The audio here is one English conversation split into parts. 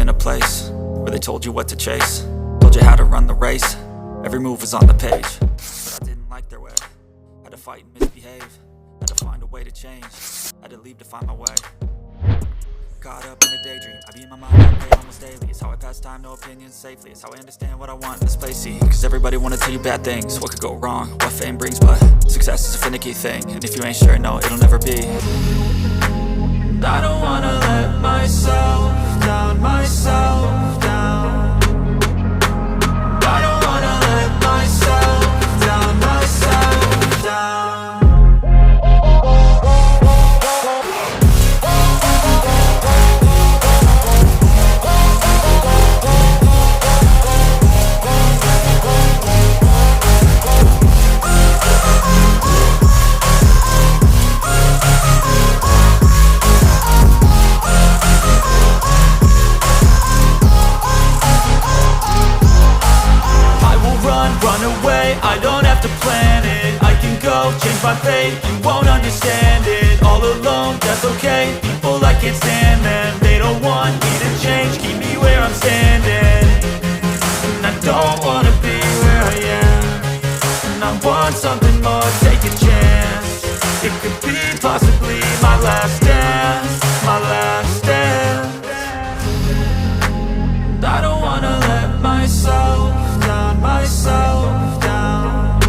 in a place where they told you what to chase, told you how to run the race, every move was on the page. But I didn't like their way, had to fight and misbehave, had to find a way to change, had to leave to find my way. Caught up in a daydream, I beat my mind up, pray almost daily. It's how I pass time, no opinions safely. It's how I understand what I want in this place, see. Cause everybody wanna tell you bad things, what could go wrong, what fame brings. But success is a finicky thing, and if you ain't sure, no, it'll never be. I don't wanna let myself down, myself down. I don't wanna let myself down, myself down. Run away, I don't have to plan it. I can go, change my fate, you won't understand it. All alone, that's okay, people I can't stand them. They don't want me to change, keep me where I'm standing. And I don't wanna be where I am, and I want something more, take a chance. It could be possibly my last dance, my last dance. And I don't wanna let myself down, myself down.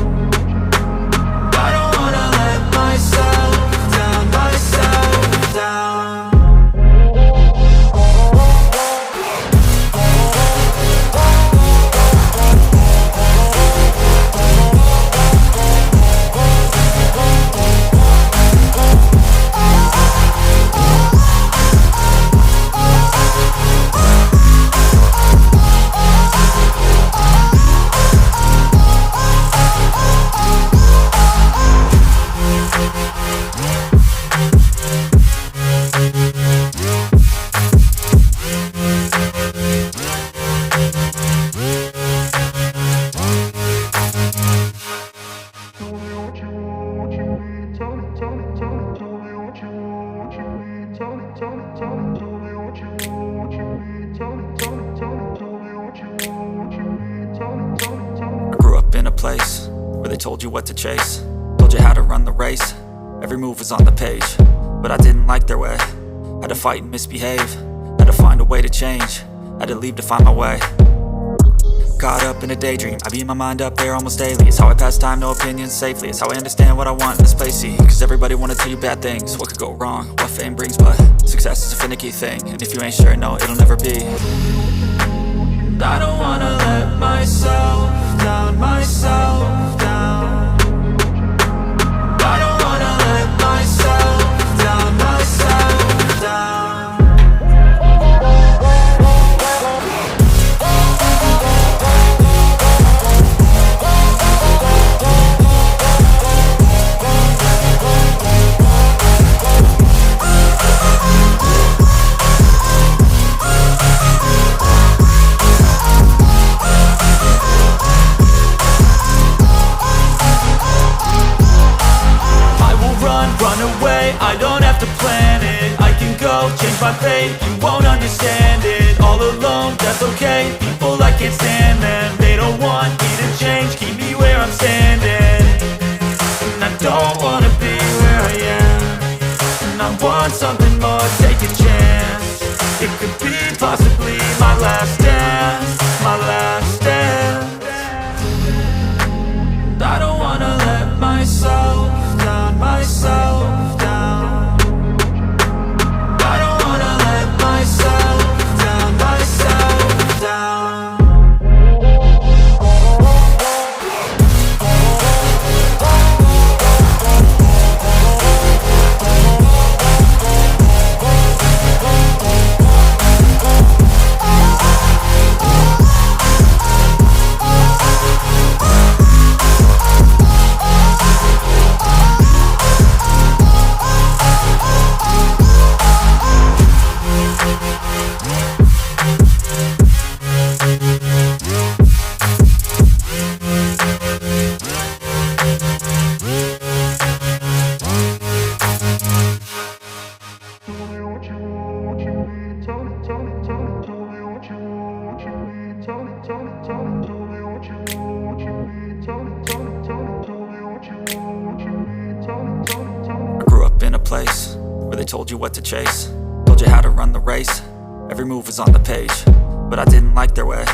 I don't wanna let myself down, myself down. Told you what to chase, told you how to run the race, every move was on the page. But I didn't like their way, had to fight and misbehave, had to find a way to change, had to leave to find my way. Caught up in a daydream, I beat my mind up there almost daily. It's how I pass time, no opinions safely. It's how I understand what I want in this place, see. Cause everybody wanna tell you bad things, what could go wrong, what fame brings. But success is a finicky thing, and if you ain't sure, no, it'll never be. I don't wanna let myself down, myself down. I don't wanna let myself down, myself down. Run away, I don't have to plan it. I can go, change my fate, you won't understand it. All alone, that's okay, people I can't stand them. They don't want me to change, keep me where I'm standing. And I don't wanna be where I am, and I want something more, take a chance. It could be possibly my last dance, my last dance. And I don't wanna let myself down, myself down. I don't wanna let myself down, myself down. Tell me what you need, tell me. told you what to chase, told you how to run the race. Every move was on the page, but I didn't like their way.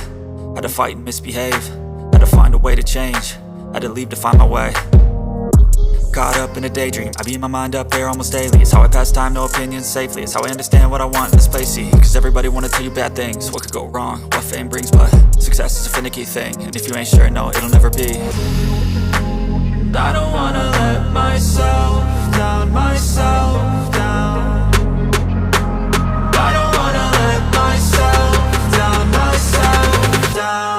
Had to fight and misbehave, had to find a way to change, had to leave to find my way. Caught up in a daydream, I beat my mind up there almost daily. It's how I pass time, no opinions safely. It's how I understand what I want in this place, see. Cause everybody wanna tell you bad things, what could go wrong, what fame brings. But success is a finicky thing, and if you ain't sure, no, it'll never be. I don't wanna let myself down, myself down. I don't wanna let myself down, myself down.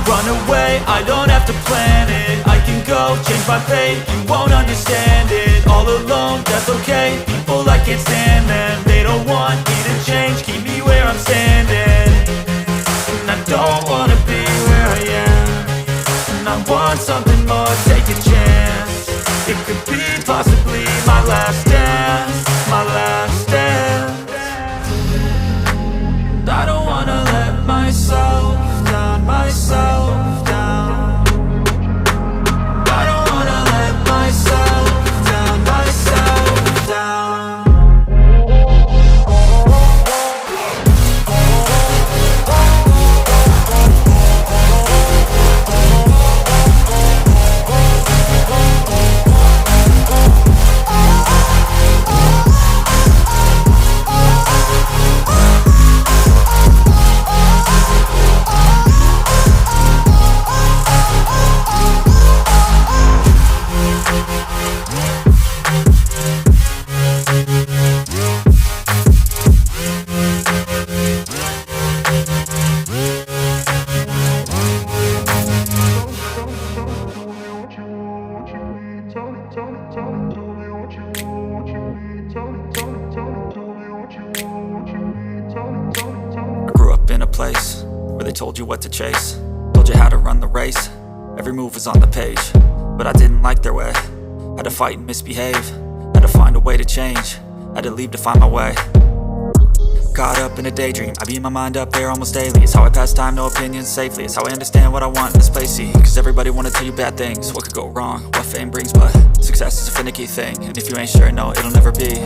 Run away, I don't have to plan it. I can go, change my fate, you won't understand it. All alone, that's okay, people I can't stand them. They don't want me to change, keep me where I'm standing. And I don't wanna be where I am, and I want something more, take a chance. It could be possibly my last dance, my last dance. I don't wanna let myself down, myself down. I don't wanna let myself down, myself down. Told you what to chase, told you how to run the race. Every move was on the page, but I didn't like their way. Had to fight and misbehave, had to find a way to change, had to leave to find my way. Caught up in a daydream, I beat my mind up there almost daily. It's how I pass time, no opinions safely. It's how I understand what I want in this place, see. Cause everybody wanna tell you bad things, what could go wrong, what fame brings. But success is a finicky thing, and if you ain't sure, no, it'll never be.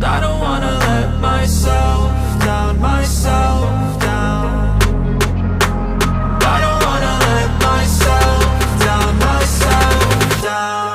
I don't wanna let myself down, myself down. I don't wanna let myself down, myself down.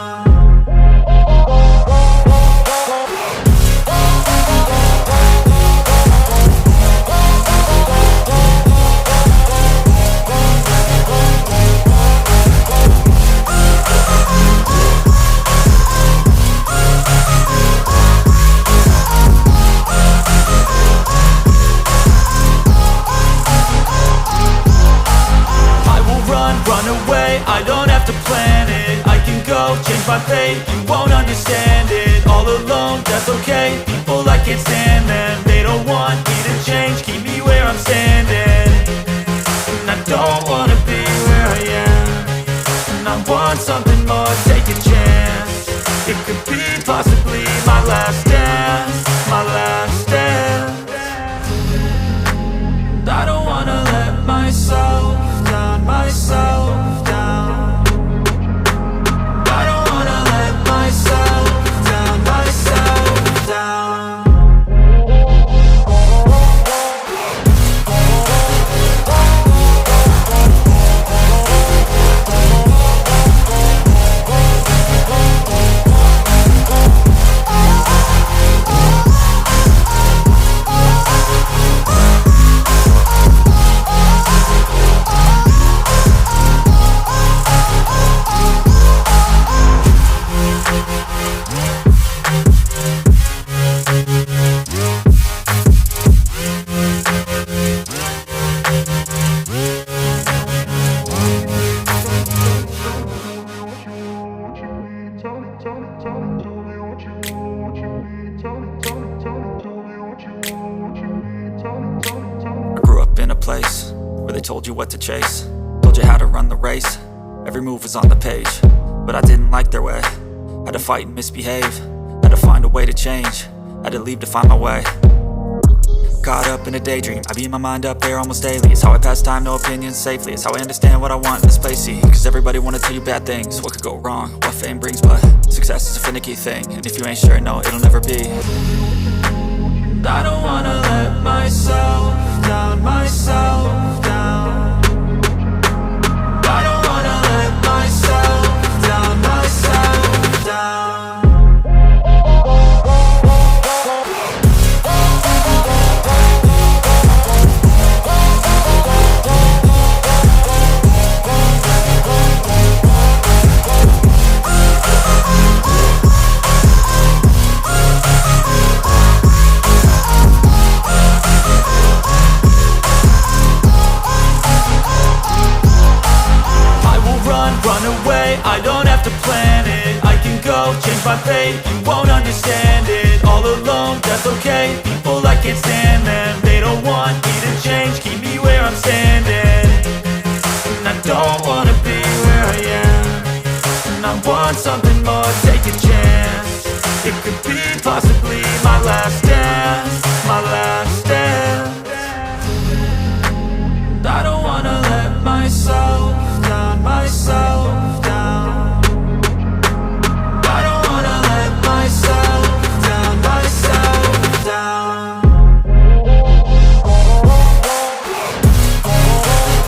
Run away, I don't have to plan it. I can go, change my fate, you won't understand it. All alone, that's okay, people I can't stand them. They don't want me to change, keep me where I'm standing. And I don't wanna be where I am, and I want something more, take a chance. It could be possibly my last dance, my last dance. I don't wanna let myself down, myself down. I don't wanna let myself down, myself down. in a place where they told you what to chase, told you how to run the race. Every move was on the page, but I didn't like their way. Had to fight and misbehave, had to find a way to change, had to leave to find my way. Caught up in a daydream, I beat my mind up there almost daily. It's how I pass time, no opinions safely. It's how I understand what I want in this place, see. Cause everybody wanna tell you bad things, what could go wrong, what fame brings. But success is a finicky thing, and if you ain't sure, no, it'll never be. I don't wanna let myself down, myself down. I don't wanna let myself down, myself down. Run away, I don't have to plan it. I can go, change my fate, you won't understand it. All alone, that's okay, people I can't stand them. They don't want me to change, keep me where I'm standing. And I don't wanna be where I am, and I want something